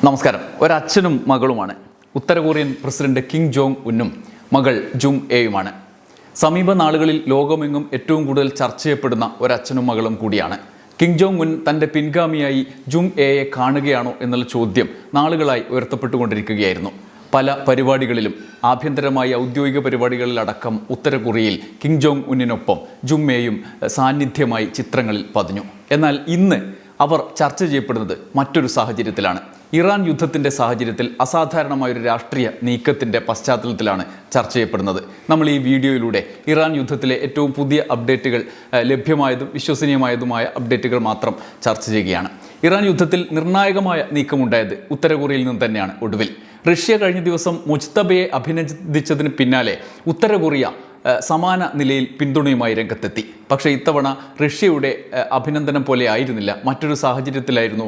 നമസ്കാരം. ഒരച്ഛനും മകളുമാണ്. ഉത്തര Korean president Kim Jong ഉന്നും മകൾ ജുങ് എയുമാണ്. സമീപ നാളുകളിൽ ലോകമെങ്ങും ഏറ്റവും കൂടുതൽ ചർച്ച ചെയ്യപ്പെടുന്ന ഒരച്ഛനും മകളും കൂടിയാണ്. കിം ജോങ് ഉൻ തൻ്റെ പിൻഗാമിയായി ജുങ് എയെ കാണുകയാണോ എന്നുള്ള ചോദ്യം നാളുകളായി ഉയർത്തപ്പെട്ടുകൊണ്ടിരിക്കുകയായിരുന്നു. പല പരിപാടികളിലും ആഭ്യന്തരമായി ഔദ്യോഗിക പരിപാടികളിലടക്കം ഉത്തര കൊറിയയിൽ കിം ജോങ് ഉന്നിനൊപ്പം ജുങ് എയും സാന്നിധ്യമായി ചിത്രങ്ങളിൽ പതിഞ്ഞു. എന്നാൽ ഇന്ന് അവർ ചർച്ച ചെയ്യപ്പെടുന്നത് മറ്റൊരു സാഹചര്യത്തിലാണ്. ഇറാൻ യുദ്ധത്തിൻ്റെ സാഹചര്യത്തിൽ അസാധാരണമായൊരു രാഷ്ട്രീയ നീക്കത്തിൻ്റെ പശ്ചാത്തലത്തിലാണ് ചർച്ച ചെയ്യപ്പെടുന്നത്. നമ്മൾ ഈ വീഡിയോയിലൂടെ ഇറാൻ യുദ്ധത്തിലെ ഏറ്റവും പുതിയ അപ്ഡേറ്റുകൾ, ലഭ്യമായതും വിശ്വസനീയമായതുമായ അപ്ഡേറ്റുകൾ മാത്രം ചർച്ച ചെയ്യുകയാണ്. ഇറാൻ യുദ്ധത്തിൽ നിർണായകമായ നീക്കമുണ്ടായത് ഉത്തര കൊറിയയിൽ നിന്ന് തന്നെയാണ്. ഒടുവിൽ റഷ്യ കഴിഞ്ഞ ദിവസം മുജ്തബയെ അഭിനന്ദിച്ചതിന് പിന്നാലെ ഉത്തര കൊറിയ സമാന നിലയിൽ പിന്തുണയുമായി രംഗത്തെത്തി. പക്ഷേ ഇത്തവണ റഷ്യയുടെ അഭിനന്ദനം പോലെ ആയിരുന്നില്ല, മറ്റൊരു സാഹചര്യത്തിലായിരുന്നു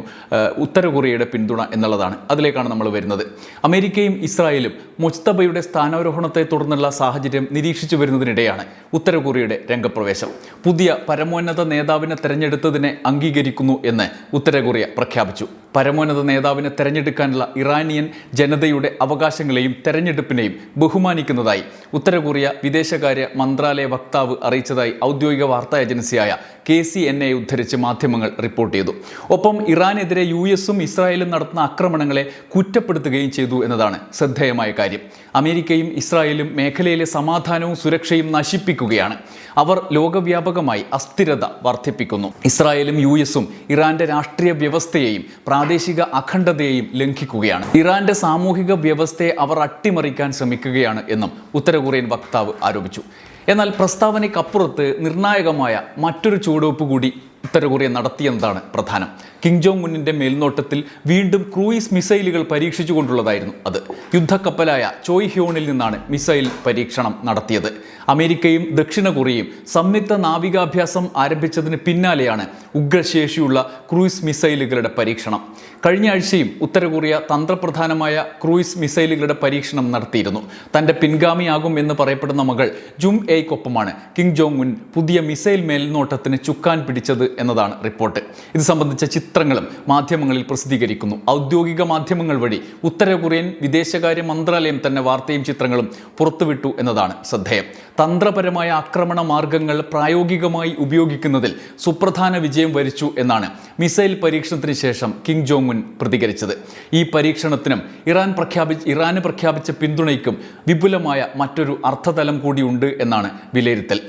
ഉത്തര കൊറിയയുടെ പിന്തുണ എന്നുള്ളതാണ്. അതിലേക്കാണ് നമ്മൾ വരുന്നത്. അമേരിക്കയും ഇസ്രായേലും മുജ്തബയുടെ സ്ഥാനാരോഹണത്തെ തുടർന്നുള്ള സാഹചര്യം നിരീക്ഷിച്ചു വരുന്നതിനിടെയാണ് ഉത്തര കൊറിയയുടെ രംഗപ്രവേശം. പുതിയ പരമോന്നത നേതാവിനെ തെരഞ്ഞെടുത്തതിനെ അംഗീകരിക്കുന്നു എന്ന് ഉത്തര കൊറിയ പ്രഖ്യാപിച്ചു. പരമോന്നത നേതാവിനെ തെരഞ്ഞെടുക്കാനുള്ള ഇറാനിയൻ ജനതയുടെ അവകാശങ്ങളെയും തെരഞ്ഞെടുപ്പിനെയും ബഹുമാനിക്കുന്നതായി ഉത്തര കൊറിയ വിദേശകാര്യ മന്ത്രാലയ വക്താവ് അറിയിച്ചതായി ഔദ്യോഗിക വാർത്താ ഏജൻസിയായ KCNA ഉദ്ധരിച്ച് മാധ്യമങ്ങൾ റിപ്പോർട്ട് ചെയ്തു. ഒപ്പം ഇറാനെതിരെ US-ഉം ഇസ്രായേലും നടത്തുന്ന ആക്രമണങ്ങളെ കുറ്റപ്പെടുത്തുകയും ചെയ്തു എന്നതാണ് ശ്രദ്ധേയമായ കാര്യം. അമേരിക്കയും ഇസ്രായേലും മേഖലയിലെ സമാധാനവും സുരക്ഷയും നശിപ്പിക്കുകയാണ്. അവർ ലോകവ്യാപകമായി അസ്ഥിരത വർദ്ധിപ്പിക്കുന്നു. ഇസ്രായേലും US-ഉം ഇറാന്റെ രാഷ്ട്രീയ വ്യവസ്ഥയെയും പ്രാദേശിക അഖണ്ഡതയെയും ലംഘിക്കുകയാണ്. ഇറാന്റെ സാമൂഹിക വ്യവസ്ഥയെ അവർ അട്ടിമറിക്കാൻ ശ്രമിക്കുകയാണ് എന്നും ഉത്തര കൊറിയൻ വക്താവ് ആരോപിച്ചു. എന്നാൽ പ്രസ്താവനയ്ക്കപ്പുറത്ത് നിർണായകമായ മറ്റൊരു ചുവടുവെപ്പ് കൂടി ഉത്തര കൊറിയ നടത്തിയെന്നതാണ് പ്രധാനം. കിം ജോങ് ഉന്നിൻ്റെ മേൽനോട്ടത്തിൽ വീണ്ടും ക്രൂയിസ് മിസൈലുകൾ പരീക്ഷിച്ചുകൊണ്ടുള്ളതായിരുന്നു അത്. യുദ്ധക്കപ്പലായ ചോയ് ഹ്യോണിൽ നിന്നാണ് മിസൈൽ പരീക്ഷണം നടത്തിയത്. അമേരിക്കയും ദക്ഷിണ കൊറിയയും സംയുക്ത നാവികാഭ്യാസം ആരംഭിച്ചതിന് പിന്നാലെയാണ് ഉഗ്രശേഷിയുള്ള ക്രൂയിസ് മിസൈലുകളുടെ പരീക്ഷണം. കഴിഞ്ഞ ആഴ്ചയും ഉത്തര കൊറിയ തന്ത്രപ്രധാനമായ ക്രൂയിസ് മിസൈലുകളുടെ പരീക്ഷണം നടത്തിയിരുന്നു. തൻ്റെ പിൻഗാമിയാകും എന്ന് പറയപ്പെടുന്ന മകൾ ജുങ് എയ്ക്കൊപ്പമാണ് കിം ജോങ് ഉൻ പുതിയ മിസൈൽ മേൽനോട്ടത്തിന് ചുക്കാൻ പിടിച്ചത് എന്നതാണ് റിപ്പോർട്ട്. ഇത് സംബന്ധിച്ച ചിത്രങ്ങളും മാധ്യമങ്ങളിൽ പ്രസിദ്ധീകരിക്കുന്നു. ഔദ്യോഗിക മാധ്യമങ്ങൾ വഴി ഉത്തര കൊറിയൻ വിദേശകാര്യ മന്ത്രാലയം തന്നെ വാർത്തയും ചിത്രങ്ങളും പുറത്തുവിട്ടു എന്നതാണ് ശ്രദ്ധേയം. തന്ത്രപരമായ ആക്രമണ മാർഗങ്ങൾ പ്രായോഗികമായി ഉപയോഗിക്കുന്നതിൽ സുപ്രധാന വിജയം വരിച്ചു എന്നാണ് മിസൈൽ പരീക്ഷണത്തിന് ശേഷം കിം ജോങ് ഉൻ പ്രതികരിച്ചത്. ഈ പരീക്ഷണത്തിനും ഇറാന് പ്രഖ്യാപിച്ച പിന്തുണയ്ക്കും വിപുലമായ മറ്റൊരു അർത്ഥതലം കൂടിയുണ്ട് എന്നാണ് വിലയിരുത്തൽ.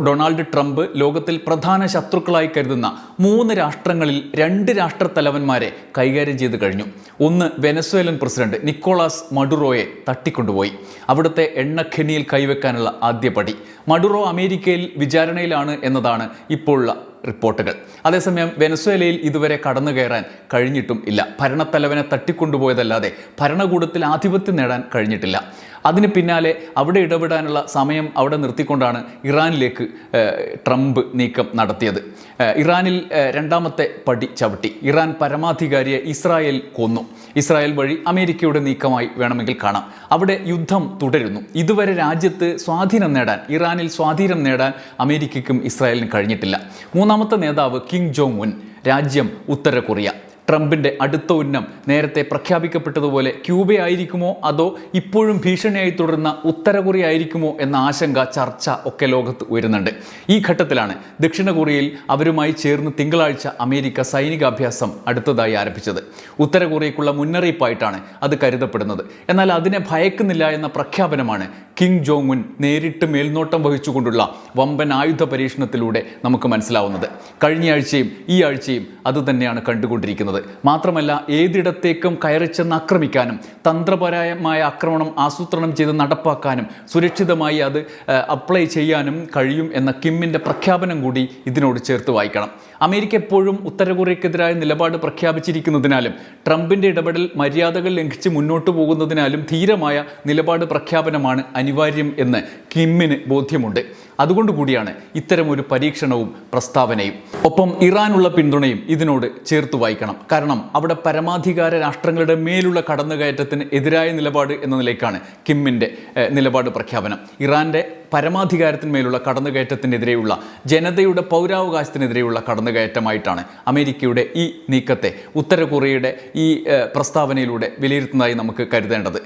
ഡൊണാൾഡ് ട്രംപ് ലോകത്തിൽ പ്രധാന ശത്രുക്കളായി കരുതുന്ന 3 രാഷ്ട്രങ്ങളിൽ 2 രാഷ്ട്രത്തലവന്മാരെ കൈകാര്യം ചെയ്ത് കഴിഞ്ഞു. ഒന്ന് വെനസ്വേലൻ പ്രസിഡന്റ് നിക്കോളാസ് മഡുറോയെ തട്ടിക്കൊണ്ടുപോയി. അവിടുത്തെ എണ്ണഖനിയിൽ കൈവെക്കാനുള്ള ആദ്യപടി. മഡുറോ അമേരിക്കയിൽ വിചാരണയിലാണ് എന്നതാണ് ഇപ്പോഴുള്ള റിപ്പോർട്ടുകൾ. അതേസമയം വെനസ്വേലയിൽ ഇതുവരെ കടന്നു കയറാൻ കഴിഞ്ഞിട്ടും ഇല്ല. ഭരണത്തലവനെ തട്ടിക്കൊണ്ടുപോയതല്ലാതെ ഭരണകൂടത്തിൽ ആധിപത്യം നേടാൻ കഴിഞ്ഞിട്ടില്ല. അതിന് പിന്നാലെ അവിടെ ഇടപെടാനുള്ള സമയം അവിടെ നിർത്തിക്കൊണ്ടാണ് ഇറാനിലേക്ക് ട്രംപ് നീക്കം നടത്തിയത്. ഇറാനിൽ രണ്ടാമത്തെ പടി ചവിട്ടി. ഇറാൻ പരമാധികാരിയെ ഇസ്രായേൽ കൊന്നു. ഇസ്രായേൽ വഴി അമേരിക്കയുടെ നീക്കമായി വേണമെങ്കിൽ കാണാം. അവിടെ യുദ്ധം തുടരുന്നു. ഇതുവരെ രാജ്യത്ത് ഇറാനിൽ സ്വാധീനം നേടാൻ അമേരിക്കയ്ക്കും ഇസ്രായേലിനും കഴിഞ്ഞിട്ടില്ല. മൂന്നാമത്തെ നേതാവ് കിം ജോങ് ഉൻ, രാജ്യം ഉത്തര കൊറിയ. ട്രംപിൻ്റെ അടുത്ത ഉന്നം നേരത്തെ പ്രഖ്യാപിക്കപ്പെട്ടതുപോലെ ക്യൂബയായിരിക്കുമോ അതോ ഇപ്പോഴും ഭീഷണിയായി തുടരുന്ന ഉത്തര കൊറിയ ആയിരിക്കുമോ എന്ന ആശങ്ക, ചർച്ച ഒക്കെ ലോകത്ത് ഉയരുന്നുണ്ട്. ഈ ഘട്ടത്തിലാണ് ദക്ഷിണ കൊറിയയിൽ അവരുമായി ചേർന്ന് തിങ്കളാഴ്ച അമേരിക്ക സൈനികാഭ്യാസം അടുത്തതായി ആരംഭിച്ചത്. ഉത്തര കൊറിയയ്ക്കുള്ള മുന്നറിയിപ്പായിട്ടാണ് അത് കരുതപ്പെടുന്നത്. എന്നാൽ അതിനെ ഭയക്കുന്നില്ല എന്ന പ്രഖ്യാപനമാണ് കിം ജോങ് ഉൻ നേരിട്ട് മേൽനോട്ടം വഹിച്ചുകൊണ്ടുള്ള വമ്പൻ ആയുധ പരീക്ഷണത്തിലൂടെ നമുക്ക് മനസ്സിലാവുന്നത്. കഴിഞ്ഞയാഴ്ചയും ഈ ആഴ്ചയും അതുതന്നെയാണ് കണ്ടുകൊണ്ടിരിക്കുന്നത്. മാത്രമല്ല, ഏതിടത്തേക്കും കയറിച്ചെന്ന് ആക്രമിക്കാനും തന്ത്രപരമായ ആക്രമണം ആസൂത്രണം ചെയ്ത് നടപ്പാക്കാനും സുരക്ഷിതമായി അത് അപ്ലൈ ചെയ്യാനും കഴിയും എന്ന കിമ്മിൻ്റെ പ്രഖ്യാപനം കൂടി ഇതിനോട് ചേർത്ത് വായിക്കണം. അമേരിക്ക എപ്പോഴും ഉത്തര കൊറിയക്കെതിരായ നിലപാട് പ്രഖ്യാപിച്ചിരിക്കുന്നതിനാലും ട്രംപിൻ്റെ ഇടപെടൽ മര്യാദകൾ ലംഘിച്ച് മുന്നോട്ട് പോകുന്നതിനാലും ധീരമായ നിലപാട് പ്രഖ്യാപനമാണ് അനിവാര്യം എന്ന് കിമ്മിന് ബോധ്യമുണ്ട്. അതുകൊണ്ടുകൂടിയാണ് ഇത്തരമൊരു പരീക്ഷണവും പ്രസ്താവനയും. ഒപ്പം ഇറാനുള്ള പിന്തുണയും ഇതിനോട് ചേർത്ത് വായിക്കണം. കാരണം അവിടെ പരമാധികാര രാഷ്ട്രങ്ങളുടെ മേലുള്ള കടന്നുകയറ്റത്തിന് എതിരായ നിലപാട് എന്ന നിലയ്ക്കാണ് കിമ്മിൻ്റെ നിലപാട് പ്രഖ്യാപനം. ഇറാൻ്റെ പരമാധികാരത്തിന്മേലുള്ള കടന്നുകയറ്റത്തിനെതിരെയുള്ള ജനതയുടെ പൗരാവകാശത്തിനെതിരെയുള്ള കടന്നുകയറ്റമായിട്ടാണ് അമേരിക്കയുടെ ഈ നീക്കത്തെ ഉത്തര കൊറിയയുടെ ഈ പ്രസ്താവനയിലൂടെ വിലയിരുത്തുന്നതായി നമുക്ക് കരുതേണ്ടത്.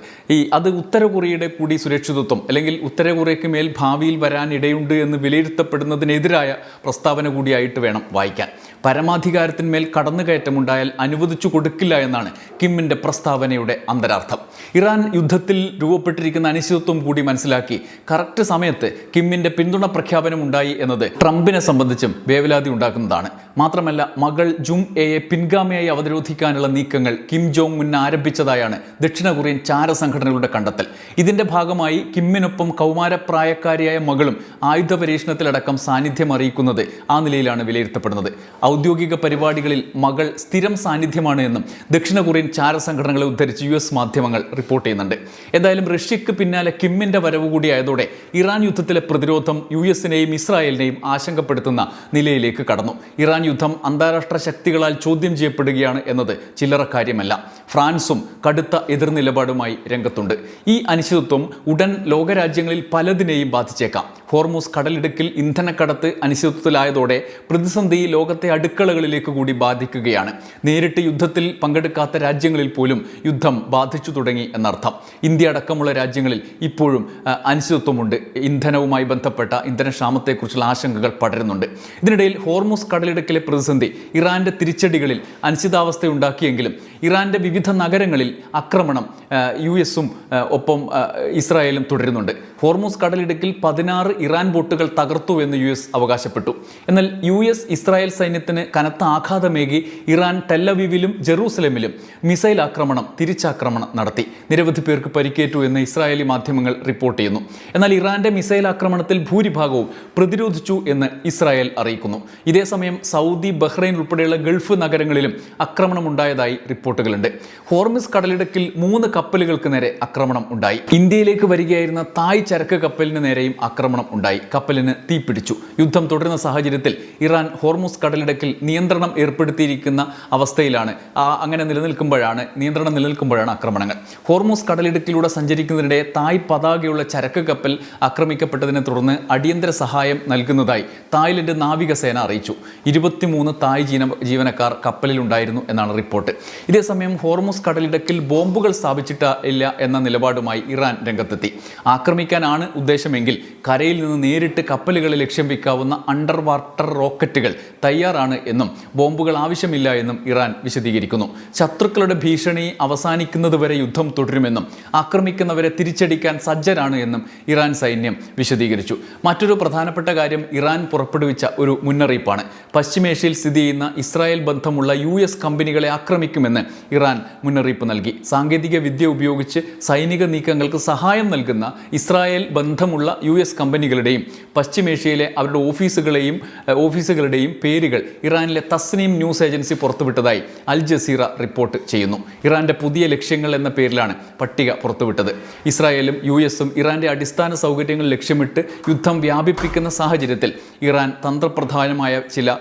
അത് ഉത്തര കൊറിയയുടെ കൂടി സുരക്ഷിതത്വം അല്ലെങ്കിൽ ഉത്തര കൊറിയയ്ക്ക് മേൽ ഭാവിയിൽ വരാനിടയുണ്ട് എന്ന് വിലയിരുത്തപ്പെടുന്നതിനെതിരായ പ്രസ്താവന കൂടിയായിട്ട് വേണം വായിക്കാൻ. പരമാധികാരത്തിന്മേൽ കടന്നുകയറ്റമുണ്ടായാൽ അനുവദിച്ചു കൊടുക്കില്ല എന്നാണ് കിമ്മിൻ്റെ പ്രസ്താവനയുടെ അന്തരാർത്ഥം. ഇറാൻ യുദ്ധത്തിൽ രൂപപ്പെട്ടിരിക്കുന്ന അനിശ്ചിതത്വം കൂടി മനസ്സിലാക്കി കറക്റ്റ് സമയത്ത് കിമ്മിൻ്റെ പിന്തുണ പ്രഖ്യാപനം ഉണ്ടായി എന്നത് ട്രംപിനെ സംബന്ധിച്ചും വേവലാതി ഉണ്ടാക്കുന്നതാണ്. മാത്രമല്ല, മകൾ ജും എയെ പിൻഗാമിയായി അവരോധിക്കാനുള്ള നീക്കങ്ങൾ കിം ജോങ് ഉൻ ആരംഭിച്ചതായാണ് ദക്ഷിണ കൊറിയൻ ചാരസംഘടനകളുടെ കണ്ടെത്തൽ. ഇതിൻ്റെ ഭാഗമായി കിമ്മിനൊപ്പം കൗമാരപ്രായക്കാരിയായ മകളും ആയുധ പരീക്ഷണത്തിലടക്കം സാന്നിധ്യം അറിയിക്കുന്നത് ആ നിലയിലാണ് വിലയിരുത്തപ്പെടുന്നത്. ഔദ്യോഗിക പരിപാടികളിൽ മകൾ സ്ഥിരം സാന്നിധ്യമാണ് എന്നും ദക്ഷിണ കൊറിയൻ ചാരസംഘടനകളെ ഉദ്ധരിച്ച് US മാധ്യമങ്ങൾ റിപ്പോർട്ട് ചെയ്യുന്നുണ്ട്. എന്തായാലും റഷ്യക്ക് പിന്നാലെ കിമ്മിൻ്റെ വരവ് കൂടിയായതോടെ ഇറാൻ യുദ്ധത്തിലെ പ്രതിരോധം US-നെയും ഇസ്രായേലിനെയും ആശങ്കപ്പെടുത്തുന്ന നിലയിലേക്ക് കടന്നു. ഇറാൻ യുദ്ധം അന്താരാഷ്ട്ര ശക്തികളാൽ ചോദ്യം ചെയ്യപ്പെടുകയാണ് എന്നത് ചില്ലറ കാര്യമല്ല. ഫ്രാൻസും കടുത്ത എതിർനിലപാടുമായി രംഗത്തുണ്ട്. ഈ അനിശ്ചിതത്വം ഉടൻ ലോകരാജ്യങ്ങളിൽ പലതിനെയും ബാധിച്ചേക്കാം. ഹോർമൂസ് കടലിടുക്കിൽ ഇന്ധനക്കടത്ത് അനിശ്ചിതത്വത്തിലായതോടെ പ്രതിസന്ധി ലോകത്തെ അടുക്കളകളിലേക്ക് കൂടി ബാധിക്കുകയാണ്. നേരിട്ട് യുദ്ധത്തിൽ പങ്കെടുക്കാത്ത രാജ്യങ്ങളിൽ പോലും യുദ്ധം ബാധിച്ചു തുടങ്ങി എന്നർത്ഥം. ഇന്ത്യ അടക്കമുള്ള രാജ്യങ്ങളിൽ ഇപ്പോഴും അനിശ്ചിതത്വമുണ്ട്. ഇന്ധനവുമായി ബന്ധപ്പെട്ട ഇന്ധനക്ഷാമത്തെക്കുറിച്ചുള്ള ആശങ്കകൾ പടരുന്നുണ്ട്. ഇതിനിടയിൽ ഹോർമൂസ് കടലിടുക്കിലെ പ്രതിസന്ധി ഇറാന്റെ തിരിച്ചടികളിൽ അനിശ്ചിതാവസ്ഥയുണ്ടാക്കിയെങ്കിലും ഇറാന്റെ വിവിധ നഗരങ്ങളിൽ ആക്രമണം US-ഉം ഒപ്പം ഇസ്രായേലും തുടരുന്നുണ്ട്. ഹോർമൂസ് കടലിടുക്കിൽ 16 ഇറാൻ ബോട്ടുകൾ തകർത്തു എന്ന് US അവകാശപ്പെട്ടു. എന്നാൽ US ഇസ്രായേൽ സൈന്യത്തിന് കനത്ത ആഘാതമേകി ഇറാൻ ടെല്ലവീവിലും ജെറൂസലേമിലും മിസൈൽ തിരിച്ചാക്രമണം നടത്തി. നിരവധി പേർക്ക് പരിക്കേറ്റു എന്ന് ഇസ്രായേലി മാധ്യമങ്ങൾ റിപ്പോർട്ട് ചെയ്യുന്നു. എന്നാൽ ഇറാന്റെ മിസൈൽ ആക്രമണത്തിൽ ഭൂരിഭാഗവും പ്രതിരോധിച്ചു എന്ന് ഇസ്രായേൽ അറിയിക്കുന്നു. ഇതേസമയം സൗദി, ബഹ്റൈൻ ഉൾപ്പെടെയുള്ള ഗൾഫ് നഗരങ്ങളിലും ആക്രമണമുണ്ടായതായി റിപ്പോർട്ടുകളുണ്ട്. ഹോർമൂസ് കടലിടുക്കിൽ 3 കപ്പലുകൾക്ക് നേരെ ആക്രമണം ഉണ്ടായി. ഇന്ത്യയിലേക്ക് വരികയായിരുന്ന തായ് ചരക്ക് കപ്പലിന് നേരെയും ആക്രമണം ഉണ്ടായി. കപ്പലിന് തീപിടിച്ചു. യുദ്ധം തുടരുന്ന സാഹചര്യത്തിൽ ഇറാൻ ഹോർമൂസ് കടലിടുക്കിൽ നിയന്ത്രണം ഏർപ്പെടുത്തിയിരിക്കുന്ന അവസ്ഥയിലാണ്. അങ്ങനെ നിയന്ത്രണം നിലനിൽക്കുമ്പോഴാണ് ആക്രമണങ്ങൾ. ഹോർമൂസ് കടലിടുക്കിലൂടെ സഞ്ചരിക്കുന്നതിനിടെ തായ് പതാകയുള്ള ചരക്ക് കപ്പൽ ആക്രമിക്കപ്പെട്ടതിനെ തുടർന്ന് അടിയന്തര സഹായം നൽകുന്നതായി തായ്ലൻഡ് നാവികസേന അറിയിച്ചു. 23 തായ് ജീവനക്കാർ കപ്പലിലുണ്ടായിരുന്നു എന്നാണ് റിപ്പോർട്ട്. ഇതേസമയം ഹോർമൂസ് കടലിടുക്കിൽ ബോംബുകൾ സ്ഥാപിച്ചിട്ടില്ല എന്ന നിലപാടുമായി ഇറാൻ രംഗത്തെത്തി. ആക്രമിക്കാനാണ് ഉദ്ദേശമെങ്കിൽ കരയിൽ നിന്ന് നേരിട്ട് കപ്പലുകളെ ലക്ഷ്യം വയ്ക്കാവുന്ന അണ്ടർ വാട്ടർ റോക്കറ്റുകൾ തയ്യാറാണ് എന്നും ബോംബുകൾ ആവശ്യമില്ല എന്നും ഇറാൻ വിശദീകരിക്കുന്നു. ശത്രുക്കളുടെ ഭീഷണി അവസാനിക്കുന്നതുവരെ യുദ്ധം തുടരുമെന്നും ആക്രമിക്കുന്നവരെ തിരിച്ചടിക്കാൻ സജ്ജരാണ് എന്നും ഇറാൻ സൈന്യം വിശദീകരിച്ചു. മറ്റൊരു പ്രധാനപ്പെട്ട കാര്യം ഇറാൻ പുറപ്പെടുവിച്ച ഒരു മുന്നറിയിപ്പാണ്. പശ്ചിമേഷ്യയിൽ സ്ഥിതി ചെയ്യുന്ന ഇസ്രായേൽ ബന്ധമുള്ള US കമ്പനികളെ ആക്രമിക്കുമെന്ന് ഇറാൻ മുന്നറിയിപ്പ് നൽകി. സാങ്കേതിക വിദ്യ ഉപയോഗിച്ച് സൈനിക നീക്കങ്ങൾക്ക് സഹായം നൽകുന്ന ഇസ്രായേൽ ബന്ധമുള്ള US കമ്പനികളുടെയും പശ്ചിമേഷ്യയിലെ അവരുടെ ഓഫീസുകളുടെയും പേരുകൾ ഇറാനിലെ തസ്നീം ന്യൂസ് ഏജൻസി പുറത്തുവിട്ടതായി അൽ ജസീറ റിപ്പോർട്ട് ചെയ്യുന്നു. ഇറാന്റെ പുതിയ ലക്ഷ്യങ്ങൾ എന്ന പേരിലാണ് പട്ടിക പുറത്തുവിട്ടത്. ഇസ്രായേലും US-ഉം ഇറാന്റെ അടിസ്ഥാന സൗകര്യങ്ങൾ ലക്ഷ്യമിട്ട് യുദ്ധം വ്യാപിപ്പിക്കുന്ന സാഹചര്യത്തിൽ ഇറാൻ തന്ത്രപ്രധാനമായ ചില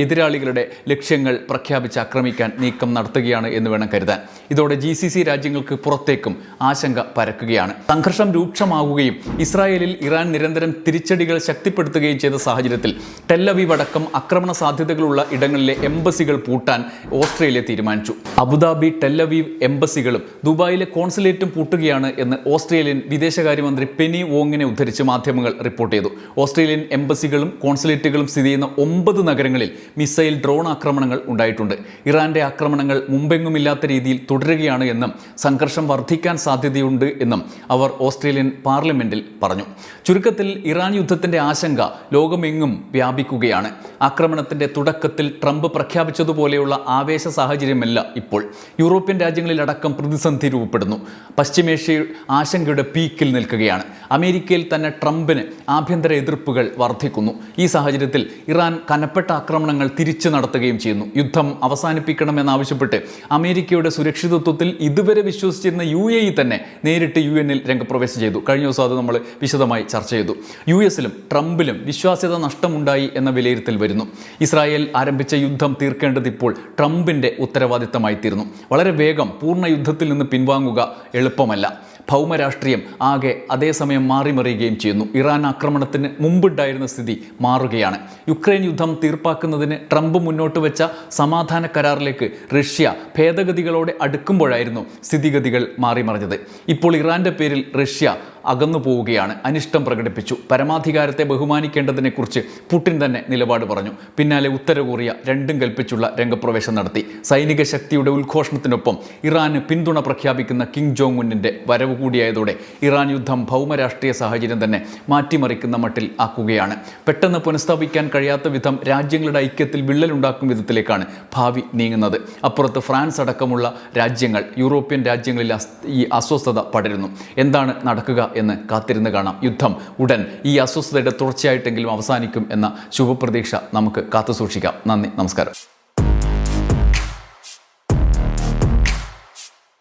എതിരാളികളുടെ ലക്ഷ്യങ്ങൾ പ്രഖ്യാപിച്ച് ആക്രമിക്കാൻ നീക്കം നടത്തുകയാണ് എന്ന് വേണം കരുതാൻ. ഇതോടെ GCC രാജ്യങ്ങൾക്ക് പുറത്തേക്കും ആശങ്ക പരക്കുകയാണ്. സംഘർഷം രൂക്ഷമാകുകയും ഇസ്രായേലിൽ ഇറാൻ നിരന്തരം തിരിച്ചടികൾ ശക്തിപ്പെടുത്തുകയും ചെയ്ത സാഹചര്യത്തിൽ ടെല്ലവീവ് അടക്കം ആക്രമണ സാധ്യതകളുള്ള ഇടങ്ങളിലെ എംബസികൾ പൂട്ടാൻ ഓസ്ട്രേലിയ തീരുമാനിച്ചു. അബുദാബി, ടെല്ലവീവ് എംബസികളും ദുബായിലെ കോൺസുലേറ്റും പൂട്ടുകയാണ് എന്ന് ഓസ്ട്രേലിയൻ വിദേശകാര്യമന്ത്രി പെനി വോങ്ങിനെ ഉദ്ധരിച്ച് മാധ്യമങ്ങൾ റിപ്പോർട്ട് ചെയ്തു. ഓസ്ട്രേലിയൻ എംബസികളും കോൺസുലേറ്റുകളും സ്ഥിതി ചെയ്യുന്ന 9 നഗരങ്ങളിൽ മിസൈൽ, ഡ്രോൺ ആക്രമണങ്ങൾ ഉണ്ടായിട്ടുണ്ട്. ഇറാന്റെ ആക്രമണങ്ങൾ മുമ്പെങ്ങുമില്ലാത്ത രീതിയിൽ തുടരുകയാണ് എന്നും സംഘർഷം വർദ്ധിക്കാൻ സാധ്യതയുണ്ട് എന്നും അവർ ഓസ്ട്രേലിയൻ പാർലമെന്റിൽ പറഞ്ഞു. ചുരുക്കത്തിൽ ഇറാൻ യുദ്ധത്തിന്റെ ആശങ്ക ലോകമെങ്ങും വ്യാപിക്കുകയാണ്. ആക്രമണത്തിന്റെ തുടക്കത്തിൽ ട്രംപ് പ്രഖ്യാപിച്ചതുപോലെയുള്ള ആവേശ സാഹചര്യമല്ല ഇപ്പോൾ. യൂറോപ്യൻ രാജ്യങ്ങളിലടക്കം പ്രതിസന്ധി രൂപപ്പെടുന്നു. പശ്ചിമേഷ്യ ആശങ്കയുടെ പീക്കിൽ നിൽക്കുകയാണ്. അമേരിക്കയിൽ തന്നെ ട്രംപിന് ആഭ്യന്തര എതിർപ്പുകൾ വർദ്ധിക്കുന്നു. ഈ സാഹചര്യത്തിൽ ഇറാൻ കനപ്പെട്ട ആക്രമണങ്ങൾ തിരിച്ചു നടത്തുകയും ചെയ്യുന്നു. യുദ്ധം അവസാനിപ്പിക്കണമെന്നാവശ്യപ്പെട്ട് അമേരിക്കയുടെ സുരക്ഷിതത്വത്തിൽ ഇതുവരെ വിശ്വസിച്ചിരുന്ന UAE തന്നെ നേരിട്ട് UN-ൽ രംഗപ്രവേശം ചെയ്തു. കഴിഞ്ഞ ദിവസം അത് നമ്മൾ വിശദമായി ചർച്ച ചെയ്തു. US-ലും ട്രംപിലും വിശ്വാസ്യത നഷ്ടമുണ്ടായി എന്ന വിലയിരുത്തൽ വരുന്നു. ഇസ്രായേൽ ആരംഭിച്ച യുദ്ധം തീർക്കേണ്ടത് ഇപ്പോൾ ട്രംപിൻ്റെ ഉത്തരവാദിത്തമായി തീർന്നു. വളരെ വേഗം പൂർണ്ണ യുദ്ധത്തിൽ നിന്ന് പിൻവാങ്ങുക എളുപ്പമല്ല. ഭൗമരാഷ്ട്രീയം ആകെ അതേസമയം മാറിമറിയുകയും ചെയ്യുന്നു. ഇറാൻ ആക്രമണത്തിന് മുമ്പുണ്ടായിരുന്ന സ്ഥിതി മാറുകയാണ്. യുക്രൈൻ യുദ്ധം തീർപ്പാക്കുന്നതിന് ട്രംപ് മുന്നോട്ട് വെച്ച സമാധാന കരാറിലേക്ക് റഷ്യ ഭേദഗതികളോടെ അടുക്കുമ്പോഴായിരുന്നു സ്ഥിതിഗതികൾ മാറിമറിഞ്ഞത്. ഇപ്പോൾ ഇറാന്റെ പേരിൽ റഷ്യ അകന്നു പോവുകയാണ്, അനിഷ്ടം പ്രകടിപ്പിച്ചു. പരമാധികാരത്തെ ബഹുമാനിക്കേണ്ടതിനെക്കുറിച്ച് പുടിൻ തന്നെ നിലപാട് പറഞ്ഞു. പിന്നാലെ ഉത്തര കൊറിയ രണ്ടും കൽപ്പിച്ചുള്ള രംഗപ്രവേശം നടത്തി. സൈനിക ശക്തിയുടെ ഉദ്ഘോഷണത്തിനൊപ്പം ഇറാന് പിന്തുണ പ്രഖ്യാപിക്കുന്ന കിം ജോങ് ഉന്നിൻ്റെ വരവ് കൂടിയായതോടെ ഇറാൻ യുദ്ധം ഭൗമരാഷ്ട്രീയ സാഹചര്യം തന്നെ മാറ്റിമറിക്കുന്ന മട്ടിൽ ആക്കുകയാണ്. പെട്ടെന്ന് പുനഃസ്ഥാപിക്കാൻ കഴിയാത്ത വിധം രാജ്യങ്ങളുടെ ഐക്യത്തിൽ വിള്ളലുണ്ടാക്കും വിധത്തിലേക്കാണ് ഭാവി നീങ്ങുന്നത്. അപ്പുറത്ത് ഫ്രാൻസ് അടക്കമുള്ള രാജ്യങ്ങൾ, യൂറോപ്യൻ രാജ്യങ്ങളിൽ ഈ അസ്വസ്ഥത പടരുന്നു. എന്താണ് നടക്കുക എന്ന് കാത്തിരുന്ന് കാണാം. യുദ്ധം ഉടൻ ഈ അസ്വസ്ഥതയുടെ തുടർച്ചയായിട്ടെങ്കിലും അവസാനിക്കും എന്ന ശുഭപ്രതീക്ഷ നമുക്ക് കാത്തുസൂക്ഷിക്കാം. നന്ദി, നമസ്കാരം.